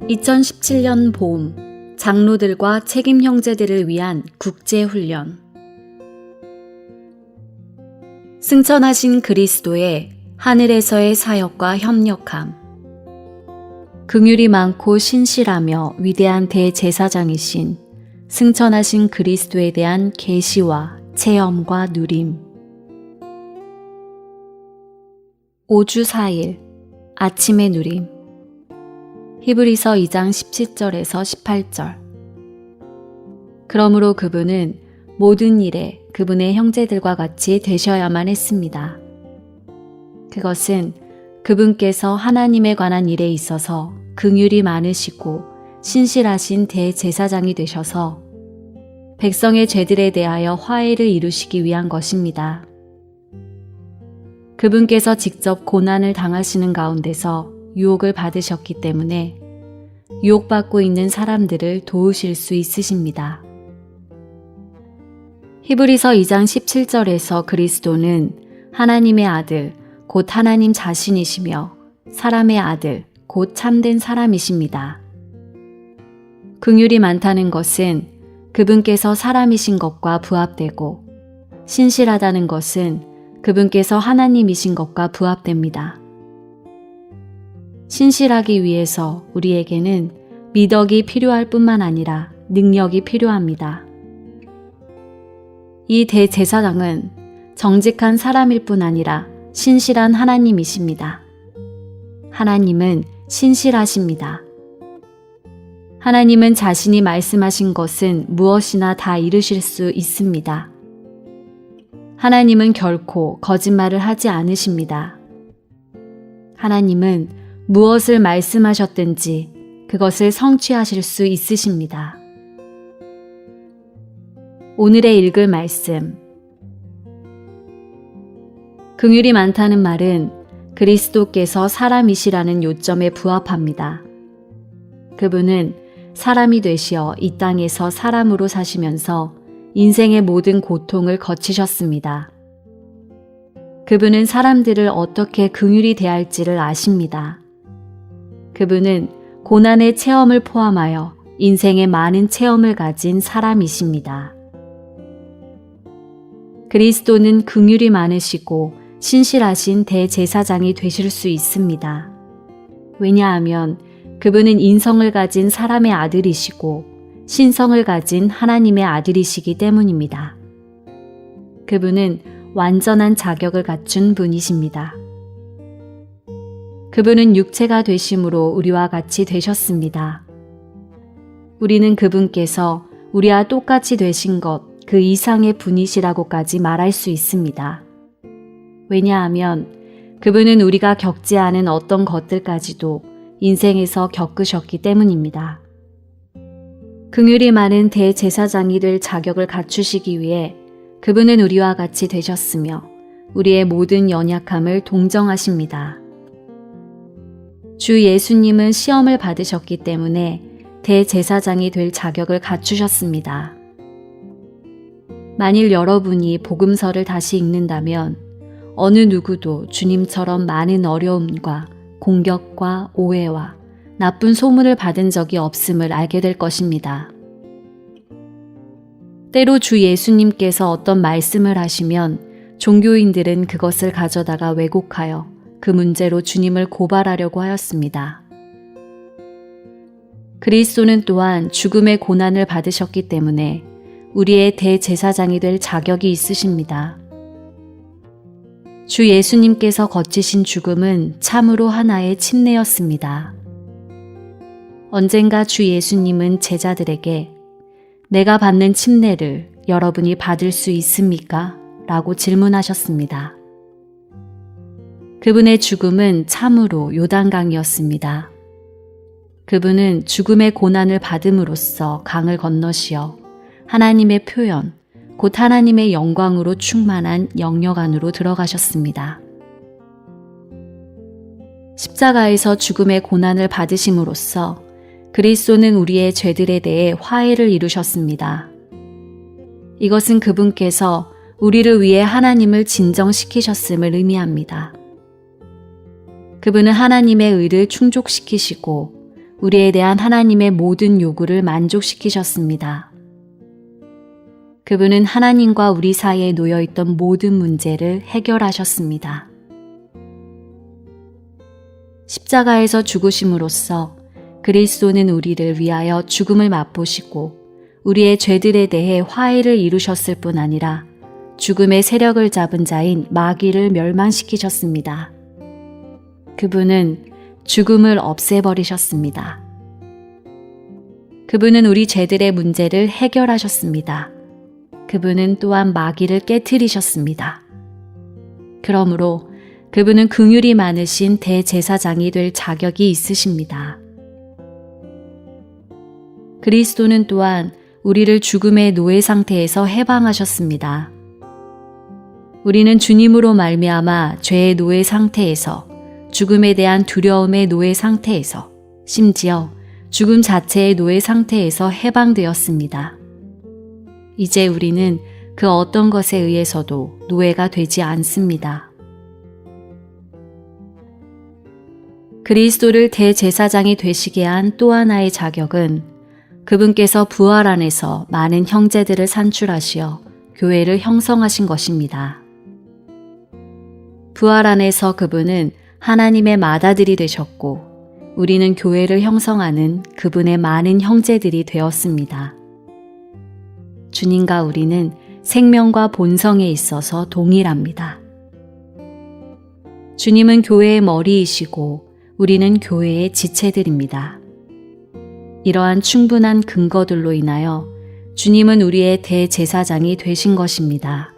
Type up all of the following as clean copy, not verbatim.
2017년 봄, 장로들과 책임 형제들을 위한 국제훈련. 승천하신 그리스도의 하늘에서의 사역과 협력함. 긍휼이 많고 신실하며 위대한 대제사장이신 승천하신 그리스도에 대한 계시와 체험과 누림. 5주 4일 아침의 누림. 히브리서 2장 17절에서 18절. 그러므로 그분은 모든 일에 그분의 형제들과 같이 되셔야만 했습니다. 그것은 그분께서 하나님에 관한 일에 있어서 긍휼이 많으시고 신실하신 대제사장이 되셔서 백성의 죄들에 대하여 화해를 이루시기 위한 것입니다. 그분께서 직접 고난을 당하시는 가운데서 유혹을 받으셨기 때문에 유혹받고 있는 사람들을 도우실 수 있으십니다. 히브리서 2장 17절에서 그리스도는 하나님의 아들, 곧 하나님 자신이시며 사람의 아들, 곧 참된 사람이십니다. 긍휼이 많다는 것은 그분께서 사람이신 것과 부합되고 신실하다는 것은 그분께서 하나님이신 것과 부합됩니다. 신실하기 위해서 우리에게는 미덕이 필요할 뿐만 아니라 능력이 필요합니다. 이 대제사장은 정직한 사람일 뿐 아니라 신실한 하나님이십니다. 하나님은 신실하십니다. 하나님은 자신이 말씀하신 것은 무엇이나 다 이루실 수 있습니다. 하나님은 결코 거짓말을 하지 않으십니다. 하나님은 무엇을 말씀하셨든지 그것을 성취하실 수 있으십니다. 오늘의 읽을 말씀. 긍휼이 많다는 말은 그리스도께서 사람이시라는 요점에 부합합니다. 그분은 사람이 되시어 이 땅에서 사람으로 사시면서 인생의 모든 고통을 거치셨습니다. 그분은 사람들을 어떻게 긍휼히 대할지를 아십니다. 그분은 고난의 체험을 포함하여 인생의 많은 체험을 가진 사람이십니다. 그리스도는 긍휼이 많으시고 신실하신 대제사장이 되실 수 있습니다. 왜냐하면 그분은 인성을 가진 사람의 아들이시고 신성을 가진 하나님의 아들이시기 때문입니다. 그분은 완전한 자격을 갖춘 분이십니다. 그분은 육체가 되심으로 우리와 같이 되셨습니다. 우리는 그분께서 우리와 똑같이 되신 것 그 이상의 분이시라고까지 말할 수 있습니다. 왜냐하면 그분은 우리가 겪지 않은 어떤 것들까지도 인생에서 겪으셨기 때문입니다. 긍휼이 많은 대제사장이 될 자격을 갖추시기 위해 그분은 우리와 같이 되셨으며 우리의 모든 연약함을 동정하십니다. 주 예수님은 시험을 받으셨기 때문에 대제사장이 될 자격을 갖추셨습니다. 만일 여러분이 복음서를 다시 읽는다면 어느 누구도 주님처럼 많은 어려움과 공격과 오해와 나쁜 소문을 받은 적이 없음을 알게 될 것입니다. 때로 주 예수님께서 어떤 말씀을 하시면 종교인들은 그것을 가져다가 왜곡하여 그 문제로 주님을 고발하려고 하였습니다. 그리스도는 또한 죽음의 고난을 받으셨기 때문에 우리의 대제사장이 될 자격이 있으십니다. 주 예수님께서 거치신 죽음은 참으로 하나의 침례였습니다. 언젠가 주 예수님은 제자들에게 내가 받는 침례를 여러분이 받을 수 있습니까? 라고 질문하셨습니다. 그분의 죽음은 참으로 요단강이었습니다. 그분은 죽음의 고난을 받음으로써 강을 건너시어 하나님의 표현, 곧 하나님의 영광으로 충만한 영역 안으로 들어가셨습니다. 십자가에서 죽음의 고난을 받으심으로써 그리스도는 우리의 죄들에 대해 화해를 이루셨습니다. 이것은 그분께서 우리를 위해 하나님을 진정시키셨음을 의미합니다. 그분은 하나님의 의를 충족시키시고 우리에 대한 하나님의 모든 요구를 만족시키셨습니다. 그분은 하나님과 우리 사이에 놓여있던 모든 문제를 해결하셨습니다. 십자가에서 죽으심으로써 그리스도는 우리를 위하여 죽음을 맛보시고 우리의 죄들에 대해 화해를 이루셨을 뿐 아니라 죽음의 세력을 잡은 자인 마귀를 멸망시키셨습니다. 그분은 죽음을 없애버리셨습니다. 그분은 우리 죄들의 문제를 해결하셨습니다. 그분은 또한 마귀를 깨트리셨습니다. 그러므로 그분은 긍휼이 많으신 대제사장이 될 자격이 있으십니다. 그리스도는 또한 우리를 죽음의 노예 상태에서 해방하셨습니다. 우리는 주님으로 말미암아 죄의 노예 상태에서 죽음에 대한 두려움의 노예 상태에서 심지어 죽음 자체의 노예 상태에서 해방되었습니다. 이제 우리는 그 어떤 것에 의해서도 노예가 되지 않습니다. 그리스도를 대제사장이 되시게 한 또 하나의 자격은 그분께서 부활 안에서 많은 형제들을 산출하시어 교회를 형성하신 것입니다. 부활 안에서 그분은 하나님의 맏아들이 되셨고 우리는 교회를 형성하는 그분의 많은 형제들이 되었습니다. 주님과 우리는 생명과 본성에 있어서 동일합니다. 주님은 교회의 머리이시고 우리는 교회의 지체들입니다. 이러한 충분한 근거들로 인하여 주님은 우리의 대제사장이 되신 것입니다.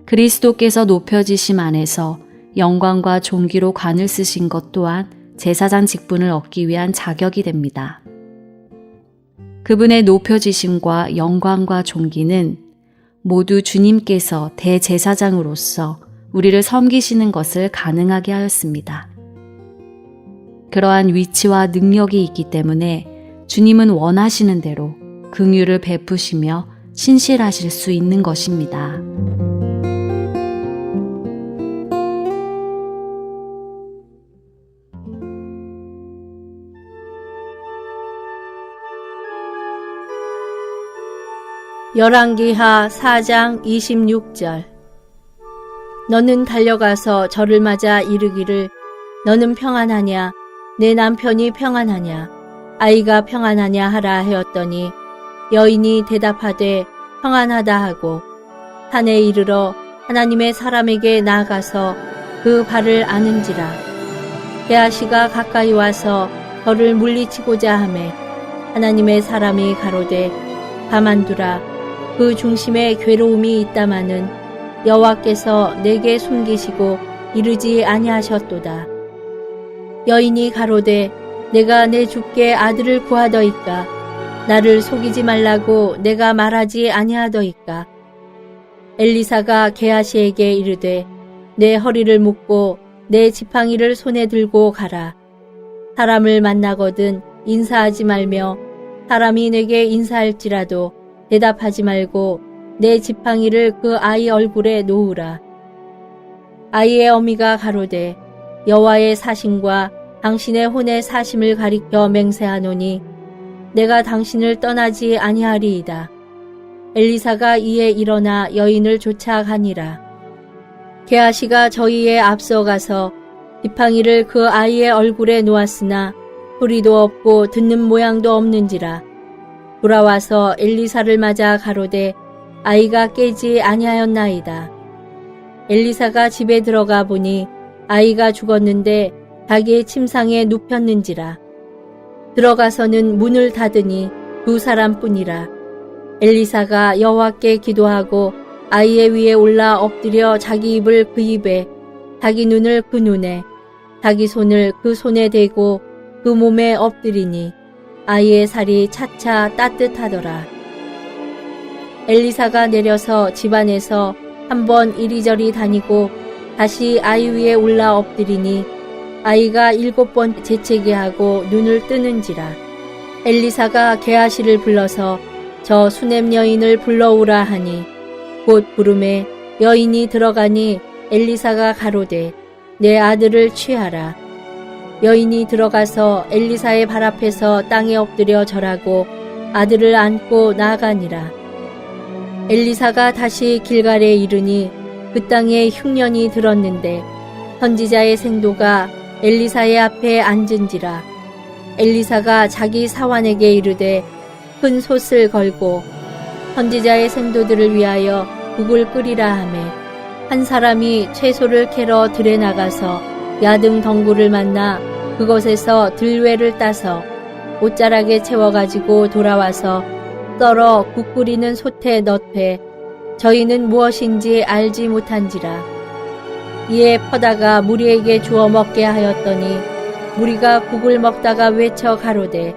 그리스도께서 높여지심 안에서 영광과 존귀로 관을 쓰신 것 또한 제사장 직분을 얻기 위한 자격이 됩니다. 그분의 높여지심과 영광과 존귀는 모두 주님께서 대제사장으로서 우리를 섬기시는 것을 가능하게 하였습니다. 그러한 위치와 능력이 있기 때문에 주님은 원하시는 대로 긍휼을 베푸시며 신실하실 수 있는 것입니다. 열왕기하 4장 26절. 너는 달려가서 저를 맞아 이르기를 너는 평안하냐 내 남편이 평안하냐 아이가 평안하냐 하라 하였더니 여인이 대답하되 평안하다 하고 산에 이르러 하나님의 사람에게 나아가서 그 발을 아는지라. 게하시가 가까이 와서 저를 물리치고자 하매 하나님의 사람이 가로되 가만두라. 그 중심에 괴로움이 있다마는 여호와께서 내게 숨기시고 이르지 아니하셨도다. 여인이 가로되 내가 내 주께 아들을 구하더이까 나를 속이지 말라고 내가 말하지 아니하더이까. 엘리사가 게하시에게 이르되 내 허리를 묶고 내 지팡이를 손에 들고 가라. 사람을 만나거든 인사하지 말며 사람이 내게 인사할지라도 대답하지 말고 내 지팡이를 그 아이 얼굴에 놓으라. 아이의 어미가 가로되 여호와의 사심과 당신의 혼의 사심을 가리켜 맹세하노니 내가 당신을 떠나지 아니하리이다. 엘리사가 이에 일어나 여인을 쫓아가니라. 게하시가 저희에 앞서가서 지팡이를 그 아이의 얼굴에 놓았으나 소리도 없고 듣는 모양도 없는지라. 돌아와서 엘리사를 맞아 가로되 아이가 깨지 아니하였나이다. 엘리사가 집에 들어가 보니 아이가 죽었는데 자기의 침상에 눕혔는지라. 들어가서는 문을 닫으니 두 사람뿐이라. 엘리사가 여호와께 기도하고 아이의 위에 올라 엎드려 자기 입을 그 입에 자기 눈을 그 눈에 자기 손을 그 손에 대고 그 몸에 엎드리니 아이의 살이 차차 따뜻하더라. 엘리사가 내려서 집안에서 한번 이리저리 다니고 다시 아이 위에 올라 엎드리니 아이가 7번 재채기 하고 눈을 뜨는지라. 엘리사가 게하시를 불러서 저 수냄 여인을 불러오라 하니 곧 부름에 여인이 들어가니 엘리사가 가로되 내 아들을 취하라. 여인이 들어가서 엘리사의 발 앞에서 땅에 엎드려 절하고 아들을 안고 나아가니라. 엘리사가 다시 길갈에 이르니 그 땅에 흉년이 들었는데 선지자의 생도가 엘리사의 앞에 앉은지라. 엘리사가 자기 사환에게 이르되 큰 솥을 걸고 선지자의 생도들을 위하여 국을 끓이라 하매 한 사람이 채소를 캐러 들에 나가서 야등 덩굴을 만나 그것에서 들외를 따서 옷자락에 채워가지고 돌아와서 썰어 국 끓이는 솥에 넣되 저희는 무엇인지 알지 못한지라. 이에 퍼다가 무리에게 주어 먹게 하였더니 무리가 국을 먹다가 외쳐 가로되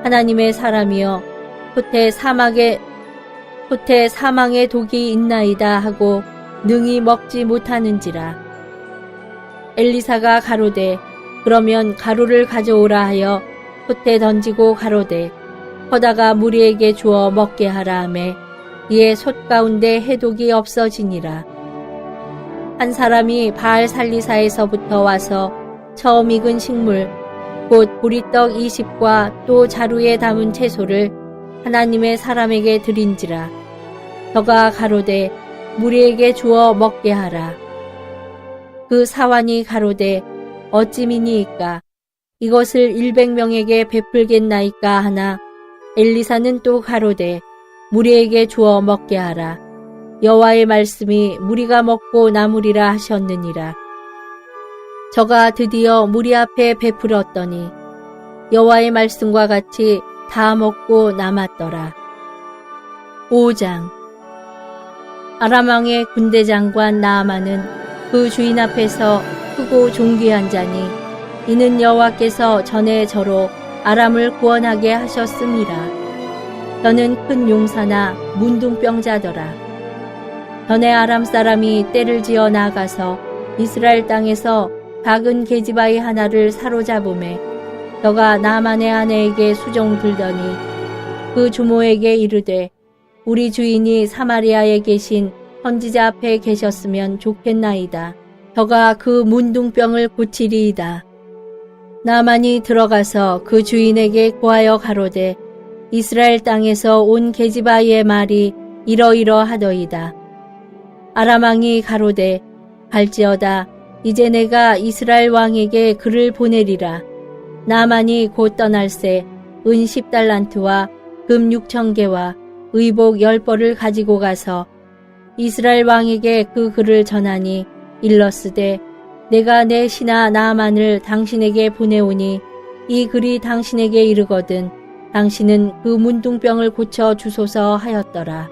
하나님의 사람이여 솥에 사망의 독이 있나이다 하고 능히 먹지 못하는지라. 엘리사가 가로되 그러면 가루를 가져오라 하여 솥에 던지고 가로되 퍼다가 무리에게 주어 먹게 하라 하매 이에 솥 가운데 해독이 없어지니라. 한 사람이 바알 살리사에서부터 와서 처음 익은 식물 곧 보리떡 20과 또 자루에 담은 채소를 하나님의 사람에게 드린지라. 저가 가로되 무리에게 주어 먹게 하라. 그 사환이 가로되 어찌미니이까 이것을 100명에게 베풀겠나이까 하나 엘리사는 또 가로되 무리에게 주어 먹게 하라. 여호와의 말씀이 무리가 먹고 남으리라 하셨느니라. 저가 드디어 무리 앞에 베풀었더니 여호와의 말씀과 같이 다 먹고 남았더라. 5장. 아람 왕의 군대 장관 나아만은 그 주인 앞에서 크고 존귀한 자니 이는 여호와께서 전에 저로 아람을 구원하게 하셨음이라. 저는 큰 용사나 문둥병자더라. 전에 아람 사람이 떼를 지어 나가서 이스라엘 땅에서 작은 계집아이 하나를 사로잡음에 저가 나만의 아내에게 수종 들더니 그 주모에게 이르되 우리 주인이 사마리아에 계신 선지자 앞에 계셨으면 좋겠나이다. 저가 그 문둥병을 고치리이다. 나만이 들어가서 그 주인에게 고하여 가로되 이스라엘 땅에서 온 계집아이의 말이 이러이러하더이다. 아람 왕이 가로되 갈지어다 이제 내가 이스라엘 왕에게 글을 보내리라. 나만이 곧 떠날새 은 10달란트와 금 6,000개와 의복 10벌을 가지고 가서 이스라엘 왕에게 그 글을 전하니 일렀으되 내가 내 신하 나아만을 당신에게 보내오니 이 글이 당신에게 이르거든 당신은 그 문둥병을 고쳐 주소서 하였더라.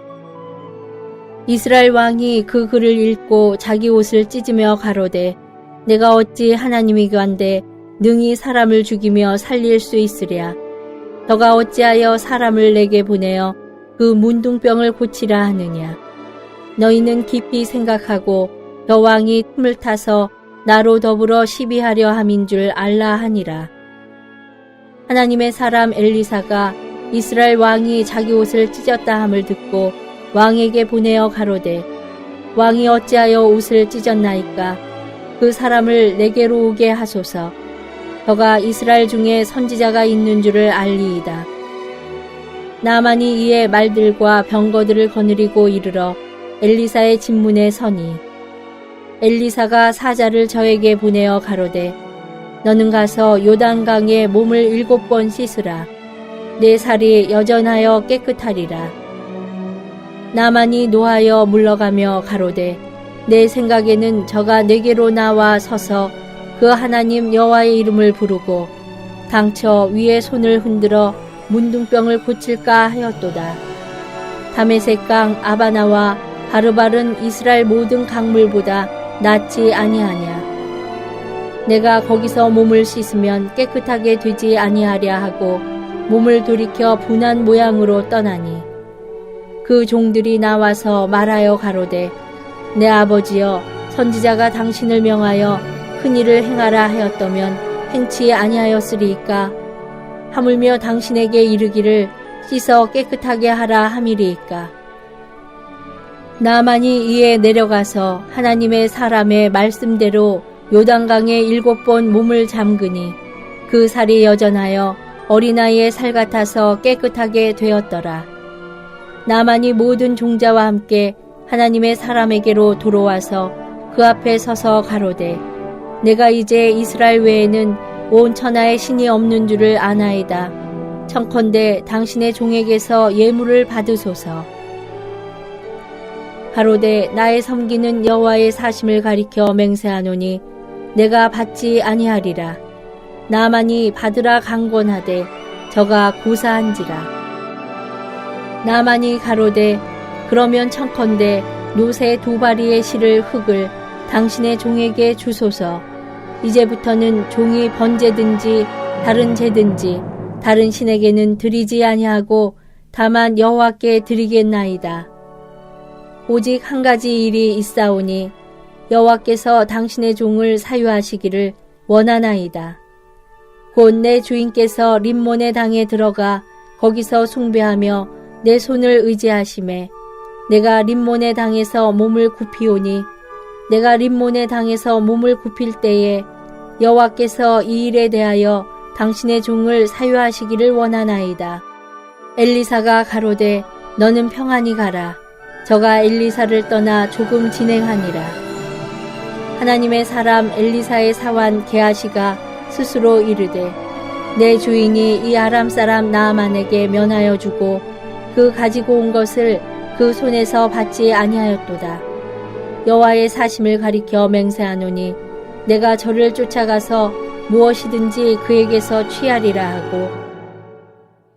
이스라엘 왕이 그 글을 읽고 자기 옷을 찢으며 가로되 내가 어찌 하나님이건대 능히 사람을 죽이며 살릴 수 있으랴. 너가 어찌하여 사람을 내게 보내어 그 문둥병을 고치라 하느냐. 너희는 깊이 생각하고 저 왕이 틈을 타서 나로 더불어 시비하려 함인 줄 알라 하니라. 하나님의 사람 엘리사가 이스라엘 왕이 자기 옷을 찢었다 함을 듣고 왕에게 보내어 가로되 왕이 어찌하여 옷을 찢었나이까. 그 사람을 내게로 오게 하소서. 저가 이스라엘 중에 선지자가 있는 줄을 알리이다. 나만이 이에 말들과 병거들을 거느리고 이르러 엘리사의 집문에 서니 엘리사가 사자를 저에게 보내어 가로되 너는 가서 요단강에 몸을 7번 씻으라. 내 살이 여전하여 깨끗하리라. 나만이 노하여 물러가며 가로되 내 생각에는 저가 내게로 나와 서서 그 하나님 여호와의 이름을 부르고 당처 위에 손을 흔들어 문둥병을 고칠까 하였도다. 다메섹강 아바나와 바르발은 이스라엘 모든 강물보다 낫지 아니하냐. 내가 거기서 몸을 씻으면 깨끗하게 되지 아니하랴 하고 몸을 돌이켜 분한 모양으로 떠나니 그 종들이 나와서 말하여 가로되 내 아버지여 선지자가 당신을 명하여 큰 일을 행하라 하였더면 행치 아니하였으리이까. 하물며 당신에게 이르기를 씻어 깨끗하게 하라 함이리이까. 나만이 이에 내려가서 하나님의 사람의 말씀대로 요단강에 7번 몸을 잠그니 그 살이 여전하여 어린아이의 살 같아서 깨끗하게 되었더라. 나만이 모든 종자와 함께 하나님의 사람에게로 돌아와서 그 앞에 서서 가로되 내가 이제 이스라엘 외에는 온 천하에 신이 없는 줄을 아나이다. 청컨대 당신의 종에게서 예물을 받으소서. 가로되 나의 섬기는 여호와의 사심을 가리켜 맹세하노니 내가 받지 아니하리라. 나만이 받으라 강권하되 저가 고사한지라. 나만이 가로되 그러면 청컨대 노새 2바리의 실을 흙을 당신의 종에게 주소서. 이제부터는 종이 번제든지 다른 제든지 다른 신에게는 드리지 아니하고 다만 여호와께 드리겠나이다. 오직 한 가지 일이 있사오니 여호와께서 당신의 종을 사유하시기를 원하나이다. 곧 내 주인께서 림몬의 당에 들어가 거기서 숭배하며 내 손을 의지하심에 내가 림몬의 당에서 몸을 굽히오니 내가 림몬의 당에서 몸을 굽힐 때에 여호와께서 이 일에 대하여 당신의 종을 사유하시기를 원하나이다. 엘리사가 가로되 너는 평안히 가라. 저가 엘리사를 떠나 조금 진행하니라. 하나님의 사람 엘리사의 사환 게하시가 스스로 이르되 내 주인이 이 아람 사람 나아만에게 면하여 주고 그 가지고 온 것을 그 손에서 받지 아니하였도다. 여호와의 사심을 가리켜 맹세하노니 내가 저를 쫓아가서 무엇이든지 그에게서 취하리라 하고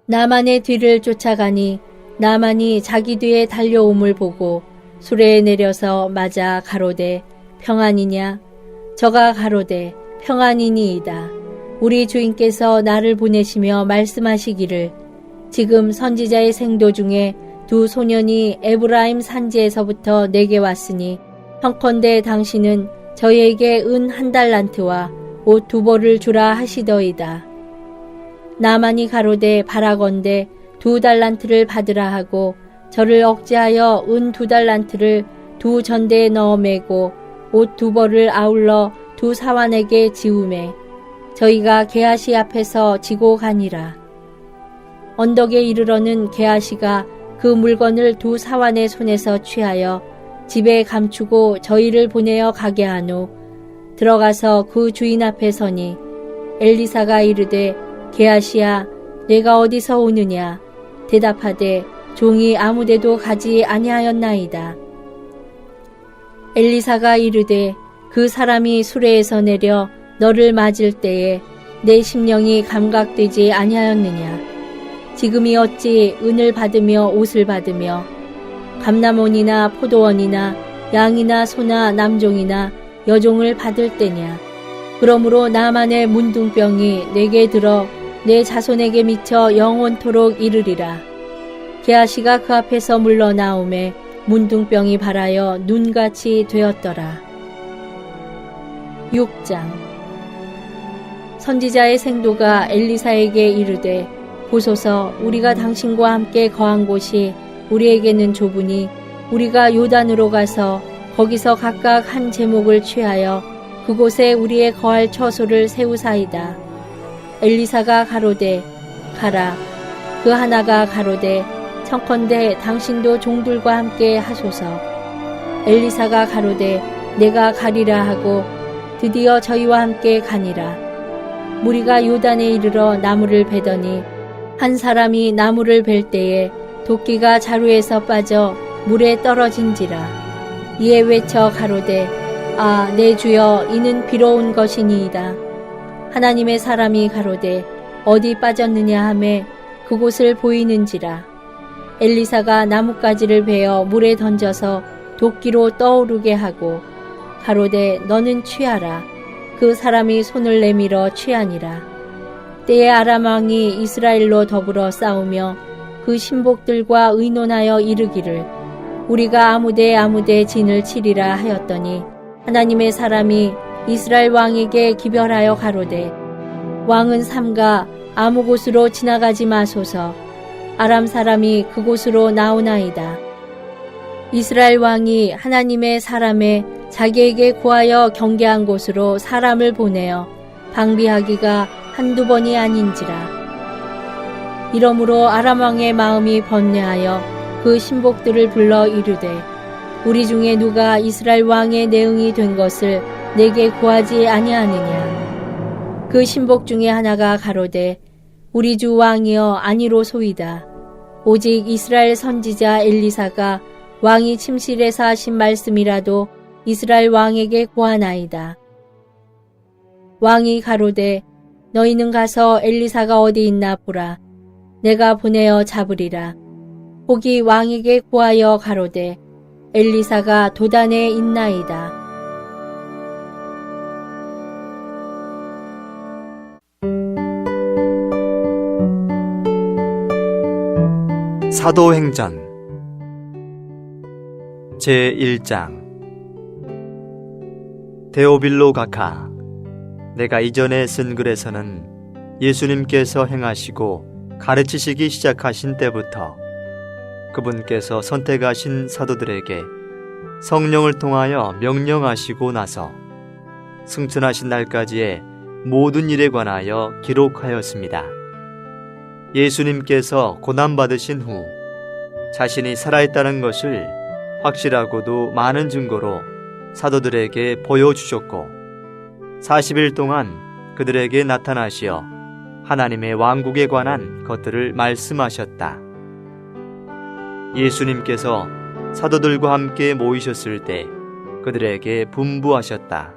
나만의 뒤를 쫓아가니 나만이 자기 뒤에 달려옴을 보고 수레에 내려서 맞아 가로되 평안이냐? 저가 가로되 평안이니이다. 우리 주인께서 나를 보내시며 말씀하시기를 지금 선지자의 생도 중에 2 소년이 에브라임 산지에서부터 내게 왔으니 청컨대 당신은 저희에게 은 1달란트와 옷 2벌을 주라 하시더이다. 나만이 가로되 바라건대 2달란트를 받으라 하고 저를 억제하여 은 2달란트를 2 전대에 넣어 매고 옷 2벌을 아울러 2 사환에게 지우매 저희가 게하시 앞에서 지고 가니라. 언덕에 이르러는 게하시가 그 물건을 2 사환의 손에서 취하여 집에 감추고 저희를 보내어 가게 한 후 들어가서 그 주인 앞에 서니 엘리사가 이르되 게하시야 내가 어디서 오느냐? 대답하되 종이 아무데도 가지 아니하였나이다. 엘리사가 이르되 그 사람이 수레에서 내려 너를 맞을 때에 내 심령이 감각되지 아니하였느냐? 지금이 어찌 은을 받으며 옷을 받으며 감람원이나 포도원이나 양이나 소나 남종이나 여종을 받을 때냐? 그러므로 나만의 문둥병이 내게 들어 내 자손에게 미쳐 영원토록 이르리라. 게하시가 그 앞에서 물러나오매 문둥병이 발하여 눈같이 되었더라. 6장. 선지자의 생도가 엘리사에게 이르되 보소서 우리가 당신과 함께 거한 곳이 우리에게는 좁으니 우리가 요단으로 가서 거기서 각각 한 제목을 취하여 그곳에 우리의 거할 처소를 세우사이다. 엘리사가 가로되 가라. 그 하나가 가로되 청컨대 당신도 종들과 함께 하소서. 엘리사가 가로되 내가 가리라 하고 드디어 저희와 함께 가니라. 무리가 요단에 이르러 나무를 베더니 한 사람이 나무를 벨 때에 도끼가 자루에서 빠져 물에 떨어진지라. 이에 외쳐 가로되 아 내 주여 이는 비로운 것이니이다. 하나님의 사람이 가로되 어디 빠졌느냐 하매 그곳을 보이는지라. 엘리사가 나뭇가지를 베어 물에 던져서 도끼로 떠오르게 하고 가로되 너는 취하라. 그 사람이 손을 내밀어 취하니라. 때에 아람 왕이 이스라엘로 더불어 싸우며 그 신복들과 의논하여 이르기를 우리가 아무데 진을 치리라 하였더니 하나님의 사람이 이스라엘 왕에게 기별하여 가로되 왕은 삼가 아무 곳으로 지나가지 마소서. 아람 사람이 그곳으로 나오나이다. 이스라엘 왕이 하나님의 사람의 자기에게 구하여 경계한 곳으로 사람을 보내어 방비하기가 한두 번이 아닌지라. 이러므로 아람 왕의 마음이 번뇌하여 그 신복들을 불러 이르되 우리 중에 누가 이스라엘 왕의 내응이 된 것을 내게 구하지 아니하느냐. 그 신복 중에 하나가 가로되 우리 주 왕이여 아니로소이다. 오직 이스라엘 선지자 엘리사가 왕이 침실에서 하신 말씀이라도 이스라엘 왕에게 구하나이다. 왕이 가로되 너희는 가서 엘리사가 어디 있나 보라. 내가 보내어 잡으리라. 혹이 왕에게 구하여 가로되 엘리사가 도단에 있나이다. 사도행전 제1장. 데오빌로 각하, 내가 이전에 쓴 글에서는 예수님께서 행하시고 가르치시기 시작하신 때부터 그분께서 선택하신 사도들에게 성령을 통하여 명령하시고 나서 승천하신 날까지의 모든 일에 관하여 기록하였습니다. 예수님께서 고난받으신 후 자신이 살아있다는 것을 확실하고도 많은 증거로 사도들에게 보여주셨고 40일 동안 그들에게 나타나시어 하나님의 왕국에 관한 것들을 말씀하셨다. 예수님께서 사도들과 함께 모이셨을 때 그들에게 분부하셨다.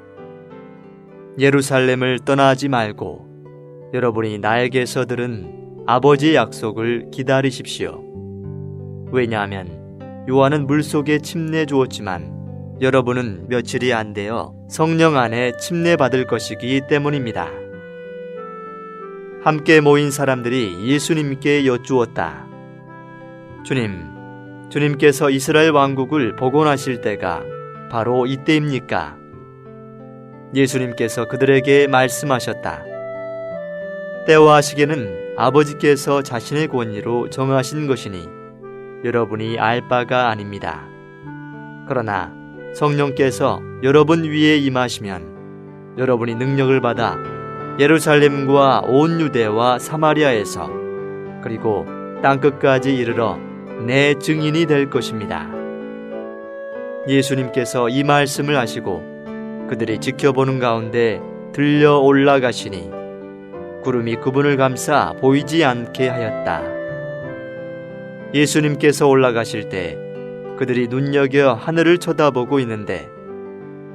예루살렘을 떠나지 말고 여러분이 나에게서 들은 아버지의 약속을 기다리십시오. 왜냐하면 요한은 물속에 침례 주었지만 여러분은 며칠이 안 되어 성령 안에 침례 받을 것이기 때문입니다. 함께 모인 사람들이 예수님께 여쭈었다. 주님께서 이스라엘 왕국을 복원하실 때가 바로 이때입니까? 예수님께서 그들에게 말씀하셨다. 때와 시기는 아버지께서 자신의 권위로 정하신 것이니 여러분이 알 바가 아닙니다. 그러나 성령께서 여러분 위에 임하시면 여러분이 능력을 받아 예루살렘과 온 유대와 사마리아에서 그리고 땅끝까지 이르러 내 증인이 될 것입니다. 예수님께서 이 말씀을 하시고 그들이 지켜보는 가운데 들려 올라가시니 구름이 그분을 감싸 보이지 않게 하였다. 예수님께서 올라가실 때 그들이 눈여겨 하늘을 쳐다보고 있는데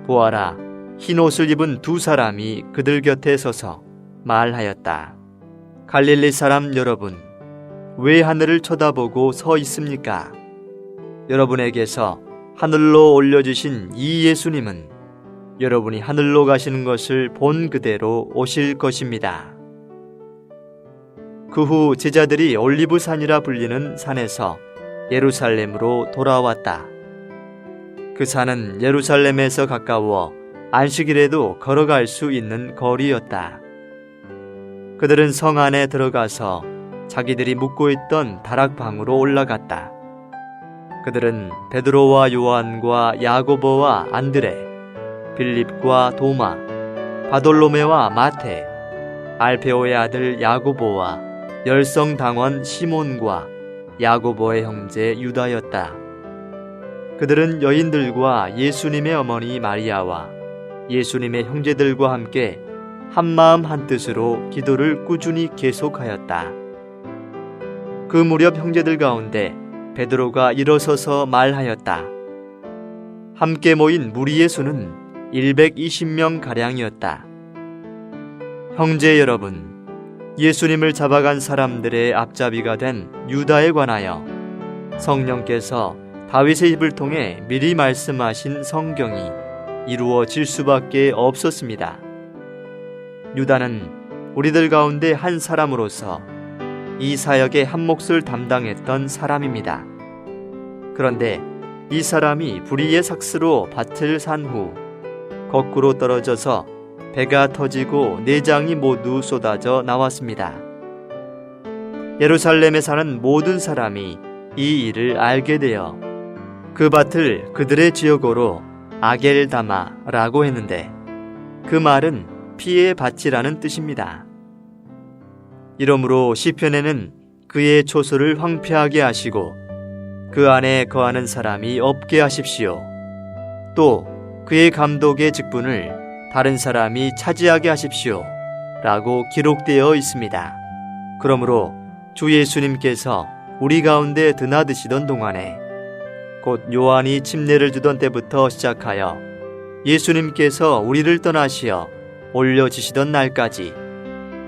보아라, 흰 옷을 입은 두 사람이 그들 곁에 서서 말하였다. 갈릴리 사람 여러분, 왜 하늘을 쳐다보고 서 있습니까? 여러분에게서 하늘로 올려주신 이 예수님은 여러분이 하늘로 가시는 것을 본 그대로 오실 것입니다. 그 후 제자들이 올리브산이라 불리는 산에서 예루살렘으로 돌아왔다. 그 산은 예루살렘에서 가까워 안식일에도 걸어갈 수 있는 거리였다. 그들은 성 안에 들어가서 자기들이 묵고 있던 다락방으로 올라갔다. 그들은 베드로와 요한과 야고보와 안드레, 빌립과 도마, 바돌로메와 마테, 알페오의 아들 야고보와 열성당원 시몬과 야고보의 형제 유다였다. 그들은 여인들과 예수님의 어머니 마리아와 예수님의 형제들과 함께 한마음 한뜻으로 기도를 꾸준히 계속하였다. 그 무렵 형제들 가운데 베드로가 일어서서 말하였다. 함께 모인 무리의 수는 120명 가량이었다. 형제 여러분, 예수님을 잡아간 사람들의 앞잡이가 된 유다에 관하여 성령께서 다윗의 입을 통해 미리 말씀하신 성경이 이루어질 수밖에 없었습니다. 유다는 우리들 가운데 한 사람으로서 이 사역의 한 몫을 담당했던 사람입니다. 그런데 이 사람이 불의의 삭스로 밭을 산 후 거꾸로 떨어져서 배가 터지고 내장이 모두 쏟아져 나왔습니다. 예루살렘에 사는 모든 사람이 이 일을 알게 되어 그 밭을 그들의 지역으로 아겔다마라고 했는데 그 말은 피의 밭이라는 뜻입니다. 이러므로 시편에는 그의 초소를 황폐하게 하시고 그 안에 거하는 사람이 없게 하십시오. 또 그의 감독의 직분을 다른 사람이 차지하게 하십시오. 라고 기록되어 있습니다. 그러므로 주 예수님께서 우리 가운데 드나드시던 동안에 곧 요한이 침례를 주던 때부터 시작하여 예수님께서 우리를 떠나시어 올려지시던 날까지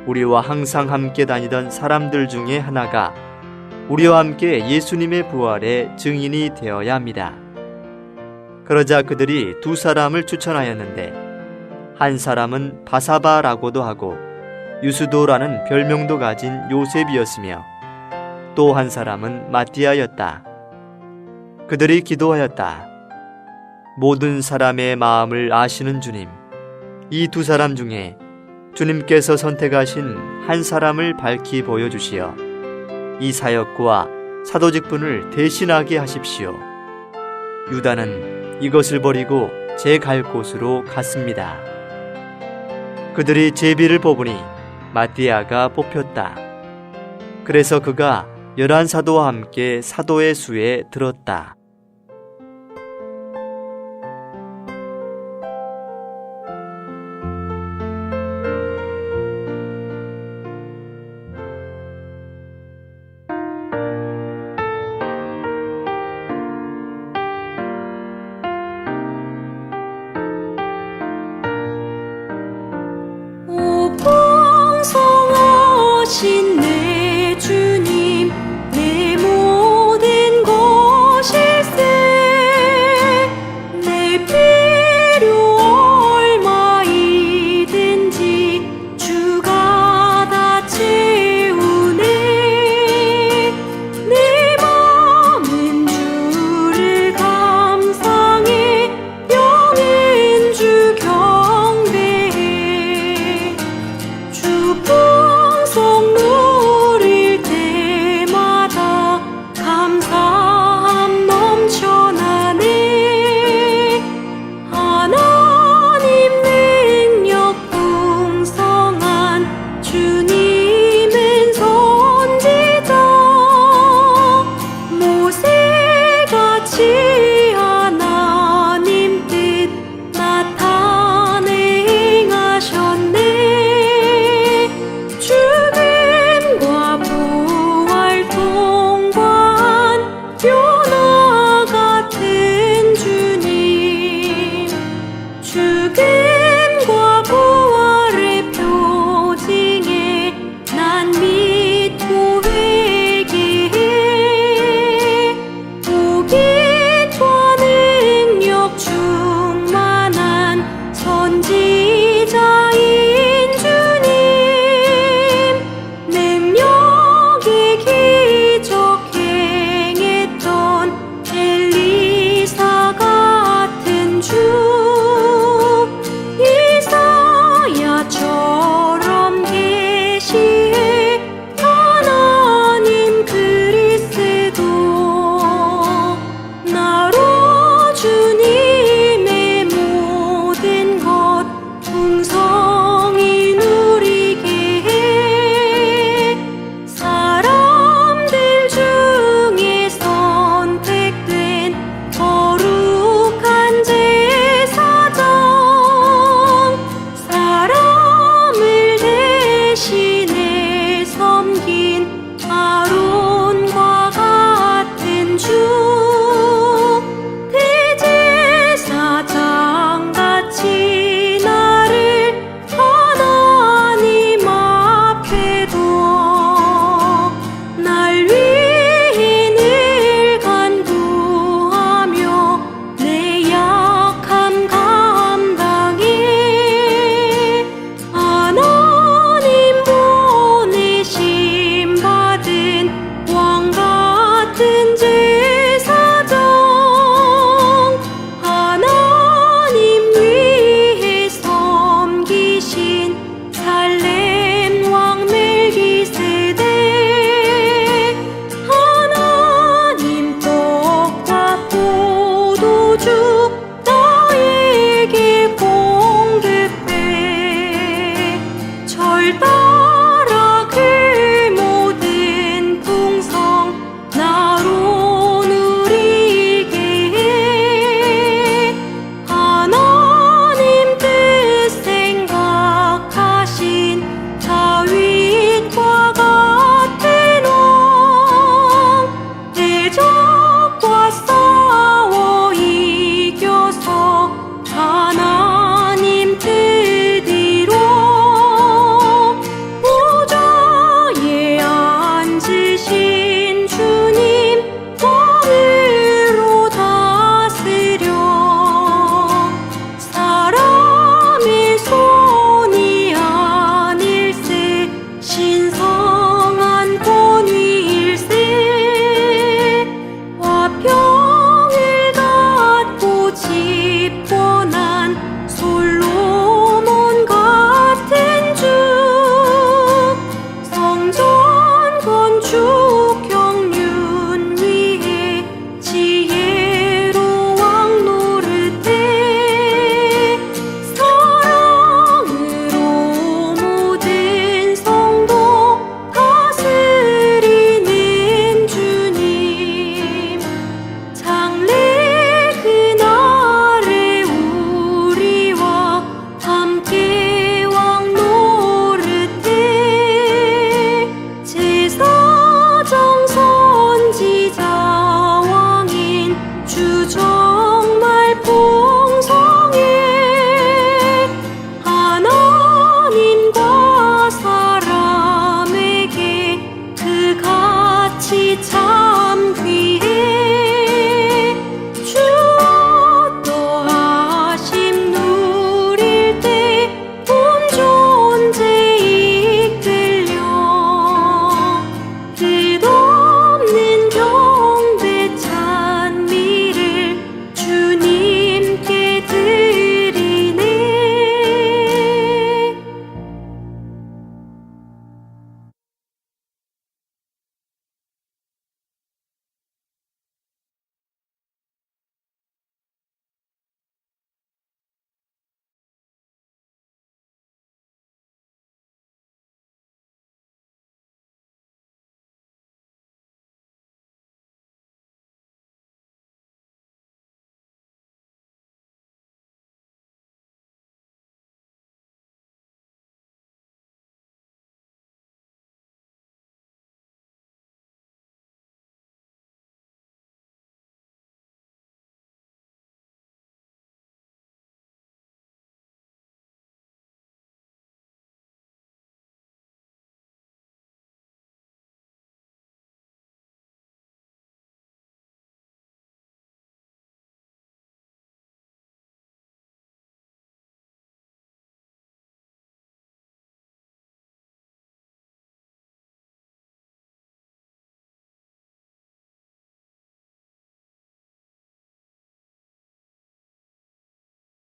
우리와 항상 함께 다니던 사람들 중에 하나가 우리와 함께 예수님의 부활의 증인이 되어야 합니다. 그러자 그들이 두 사람을 추천하였는데 한 사람은 바사바라고도 하고 유스도라는 별명도 가진 요셉이었으며 또 한 사람은 마띠아였다. 그들이 기도하였다. 모든 사람의 마음을 아시는 주님, 이 두 사람 중에 주님께서 선택하신 한 사람을 밝히 보여주시어 이 사역과 사도직분을 대신하게 하십시오. 유다는 이것을 버리고 제 갈 곳으로 갔습니다. 그들이 제비를 뽑으니 마띠아가 뽑혔다. 그래서 그가 11 사도와 함께 사도의 수에 들었다.